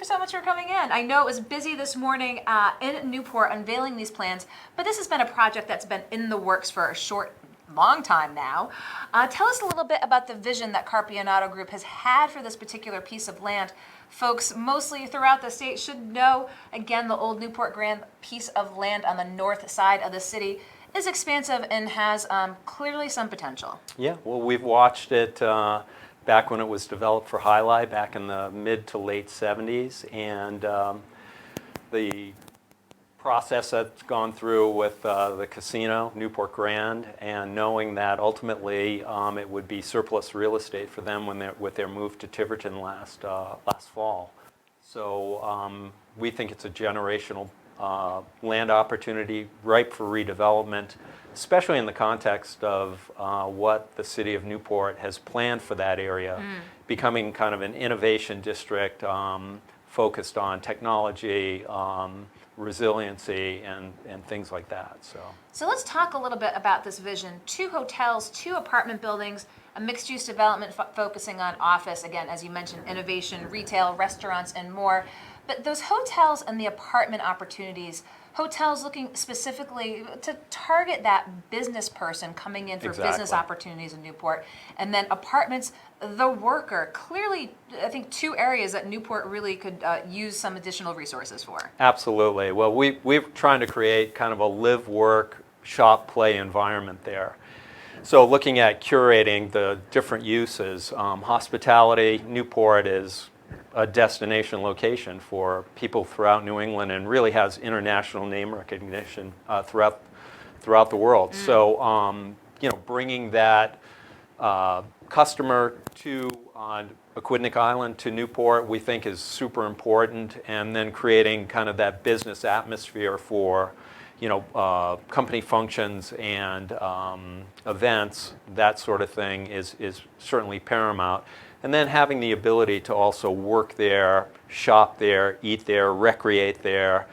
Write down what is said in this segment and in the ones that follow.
so much for coming in. I know it was busy this morning in Newport unveiling these plans, but this has been a project that's been in the works for a long time now. Tell us a little bit about the vision that Carpionato Group has had for this particular piece of land. Folks mostly throughout the state should know, again, the old Newport Grand piece of land on the north side of the city is expansive and has clearly some potential. Yeah, well, we've watched it back when it was developed for Highlight back in the mid to late 70s, and the process that's gone through with the casino, Newport Grand, and knowing that ultimately it would be surplus real estate for them with their move to Tiverton last fall. So we think it's a generational land opportunity ripe for redevelopment, especially in the context of what the city of Newport has planned for that area, becoming kind of an innovation district focused on technology, resiliency, and things like that. So let's talk a little bit about this vision. 2 hotels, 2 apartment buildings, a mixed-use development focusing on office, again, as you mentioned, innovation, retail, restaurants, and more. But those hotels and the apartment opportunities, hotels looking specifically to target that business person coming in for business opportunities in Newport, and then apartments, the worker. Clearly, I think 2 areas that Newport really could use some additional resources for. Absolutely. Well, we're trying to create kind of a live, work, shop, play environment there. So looking at curating the different uses, hospitality, Newport is a destination location for people throughout New England and really has international name recognition throughout the world. So, bringing that customer to Aquidneck Island to Newport, we think is super important, and then creating kind of that business atmosphere for, company functions and events, that sort of thing is certainly paramount. And then having the ability to also work there, shop there, eat there, recreate there.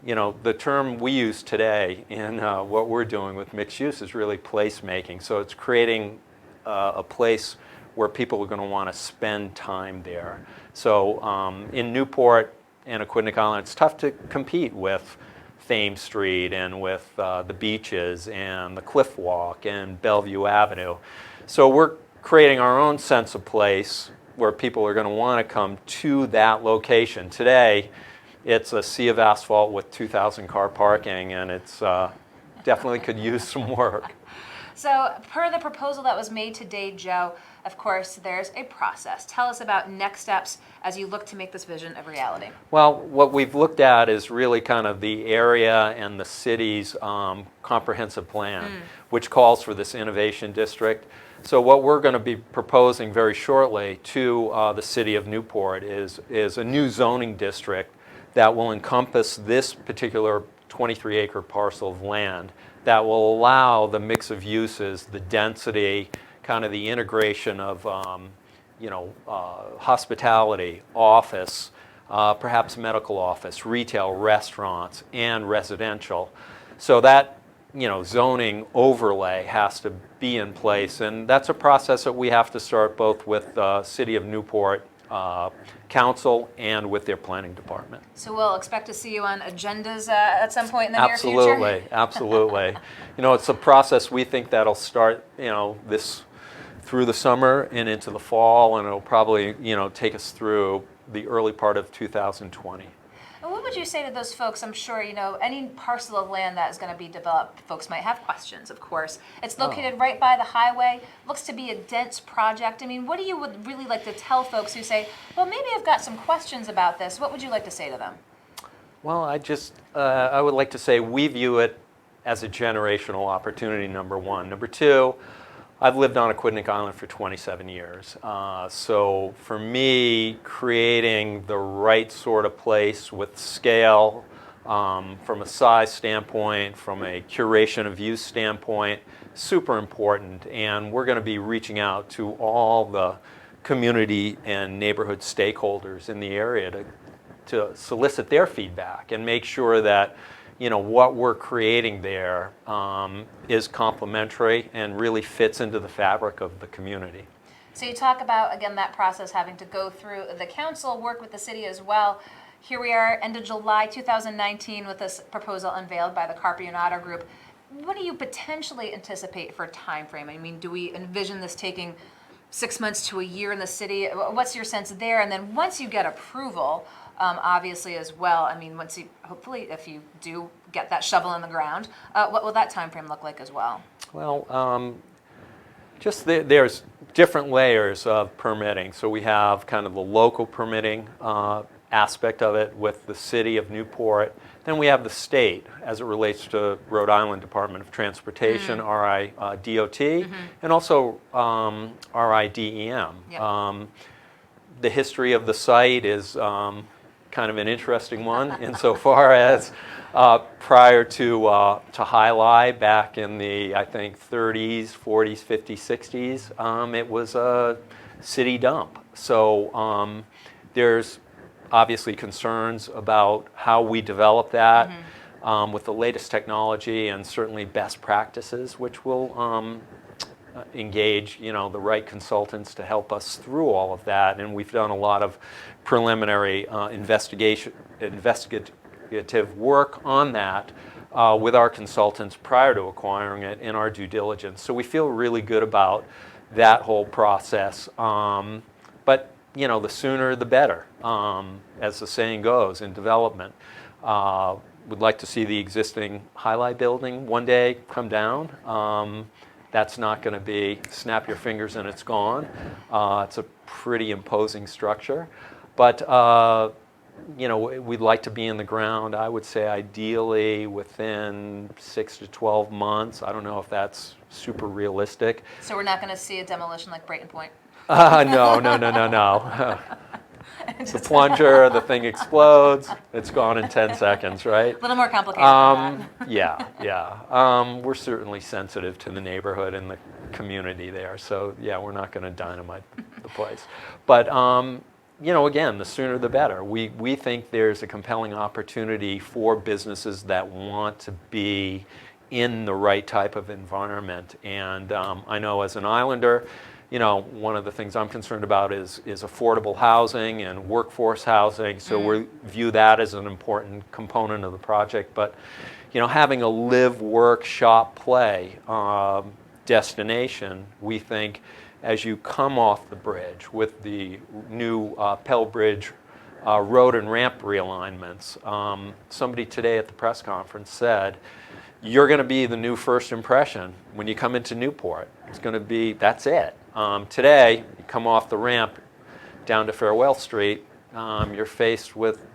The term we use today in what we're doing with mixed use is really placemaking. So it's creating a place where people are going to want to spend time there. So in Newport and Aquidneck Island, it's tough to compete with Thames Street and with the beaches and the Cliff Walk and Bellevue Avenue. So we're creating our own sense of place where people are going to want to come to that location. Today, it's a sea of asphalt with 2,000 car parking, and it's definitely could use some work. So per the proposal that was made today, Joe, of course, there's a process. Tell us about next steps as you look to make this vision a reality. Well, what we've looked at is really kind of the area and the city's comprehensive plan, which calls for this innovation district. So what we're going to be proposing very shortly to the city of Newport is a new zoning district that will encompass this particular 23-acre parcel of land that will allow the mix of uses, the density, kind of the integration of hospitality, office, perhaps medical office, retail, restaurants, and residential. So that zoning overlay has to be in place, and that's a process that we have to start both with the City of Newport Council and with their planning department. So we'll expect to see you on agendas at some point in the near future? Absolutely. It's a process we think that'll start, this through the summer and into the fall, and it'll probably, take us through the early part of 2020. And what would you say to those folks? I'm sure, any parcel of land that is going to be developed, folks might have questions, of course. It's located right by the highway, looks to be a dense project. I mean, what do you would really like to tell folks who say, well, maybe I've got some questions about this? What would you like to say to them? Well, I would like to say we view it as a generational opportunity, number one. Number two, I've lived on Aquidneck Island for 27 years. So for me, creating the right sort of place with scale, from a size standpoint, from a curation of use standpoint, super important. And we're going to be reaching out to all the community and neighborhood stakeholders in the area to solicit their feedback and make sure that what we're creating there is complementary and really fits into the fabric of the community. So you talk about, again, that process having to go through the council, work with the city as well. Here we are, end of July 2019, with this proposal unveiled by the Carpionato group. What do you potentially anticipate for a time frame? I mean, do we envision this taking 6 months to a year in the city? What's your sense there? And then once you get approval, obviously as well, I mean, once you, hopefully, if you do get that shovel in the ground, what will that time frame look like as well? Well, there's different layers of permitting. So we have kind of the local permitting aspect of it with the city of Newport. Then we have the state as it relates to Rhode Island Department of Transportation, RIDOT, and also RIDEM. Yep. The history of the site is kind of an interesting one insofar as prior to High Lie back in the, I think, 30s, 40s, 50s, 60s, it was a city dump. So there's obviously concerns about how we develop that with the latest technology and certainly best practices, which will engage, the right consultants to help us through all of that. And we've done a lot of preliminary investigative work on that with our consultants prior to acquiring it in our due diligence. So we feel really good about that whole process. But the sooner the better, as the saying goes in development. Would like to see the existing Highlight building one day come down. That's not going to be snap your fingers and it's gone. It's a pretty imposing structure. But we'd like to be in the ground, I would say ideally within 6 to 12 months. I don't know if that's super realistic. So we're not going to see a demolition like Brayton Point? No. The plunger, the thing explodes, it's gone in 10 seconds, right? A little more complicated than that. Yeah. We're certainly sensitive to the neighborhood and the community there. So, yeah, we're not going to dynamite the place. But, again, the sooner the better. We think there's a compelling opportunity for businesses that want to be in the right type of environment. And I know as an islander, one of the things I'm concerned about is affordable housing and workforce housing. So we view that as an important component of the project. But, having a live, work, shop, play destination, we think, as you come off the bridge with the new Pell Bridge road and ramp realignments. Somebody today at the press conference said, you're going to be the new first impression when you come into Newport. It's going to be, that's it. Today, you come off the ramp down to Farewell Street, you're faced with,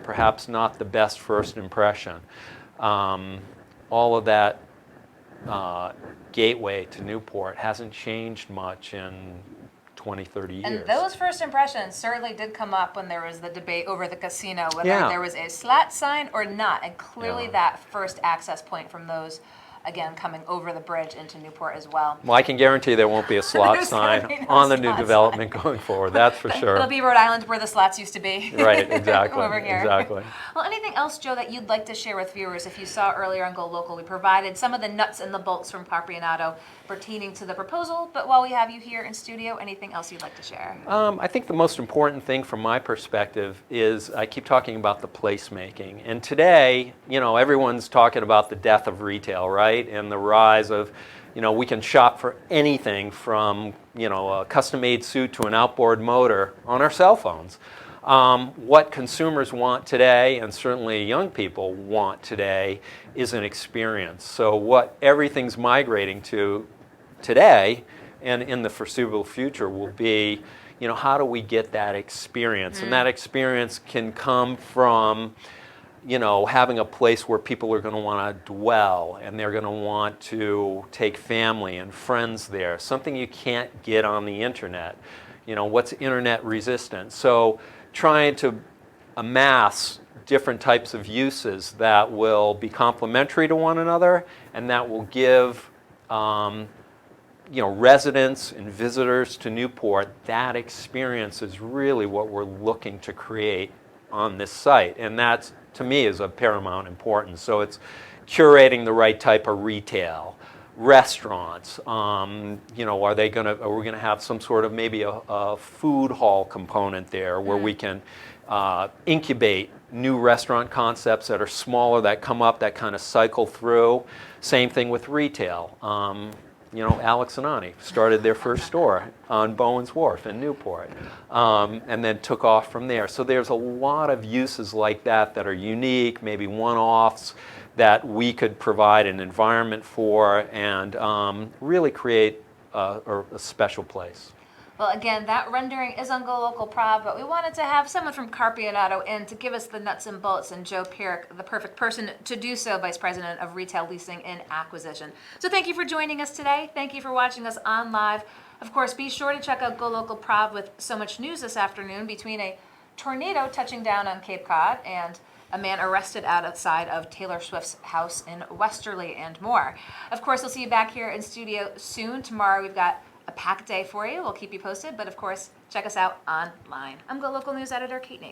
perhaps not the best first impression. All of that gateway to Newport hasn't changed much in 20, 30 years. And those first impressions certainly did come up when there was the debate over the casino, whether there was a slat sign or not. And clearly that first access point from those, again, coming over the bridge into Newport as well. Well, I can guarantee there won't be a slot sign on the new development going forward. That's for sure. It'll be Rhode Island where the slots used to be. Right, exactly. Over here. Exactly. Well, anything else, Joe, that you'd like to share with viewers? If you saw earlier on GoLocal, we provided some of the nuts and the bolts from Carpionato pertaining to the proposal. But while we have you here in studio, anything else you'd like to share? I think the most important thing from my perspective is I keep talking about the placemaking. And today, everyone's talking about the death of retail, right? And the rise of, we can shop for anything from, a custom-made suit to an outboard motor on our cell phones. What consumers want today, and certainly young people want today, is an experience. So what everything's migrating to today and in the foreseeable future will be, how do we get that experience? And that experience can come from, having a place where people are going to want to dwell and they're going to want to take family and friends there, something you can't get on the internet. What's internet resistant? So trying to amass different types of uses that will be complementary to one another and that will give residents and visitors to Newport, that experience is really what we're looking to create on this site. And that's, to me, is of paramount importance. So it's curating the right type of retail, restaurants. You know, are we going to have some sort of maybe a food hall component there where we can incubate new restaurant concepts that are smaller, that come up, that kind of cycle through. Same thing with retail. You know, Alex and Ani started their first store on Bowen's Wharf in Newport, and then took off from there. So there's a lot of uses like that that are unique, maybe one-offs, that we could provide an environment for and really create a special place. Well, again, that rendering is on GoLocal Prov, but we wanted to have someone from Carpionato in to give us the nuts and bolts, and Joe Pierik, the perfect person to do so, Vice President of Retail Leasing and Acquisition. So thank you for joining us today. Thank you for watching us on live. Of course, be sure to check out GoLocal Prov with so much news this afternoon between a tornado touching down on Cape Cod and a man arrested outside of Taylor Swift's house in Westerly and more. Of course, we'll see you back here in studio soon. Tomorrow we've got a packed day for you. We'll keep you posted, but of course, check us out online. I'm GoLocal News Editor Kate Nate.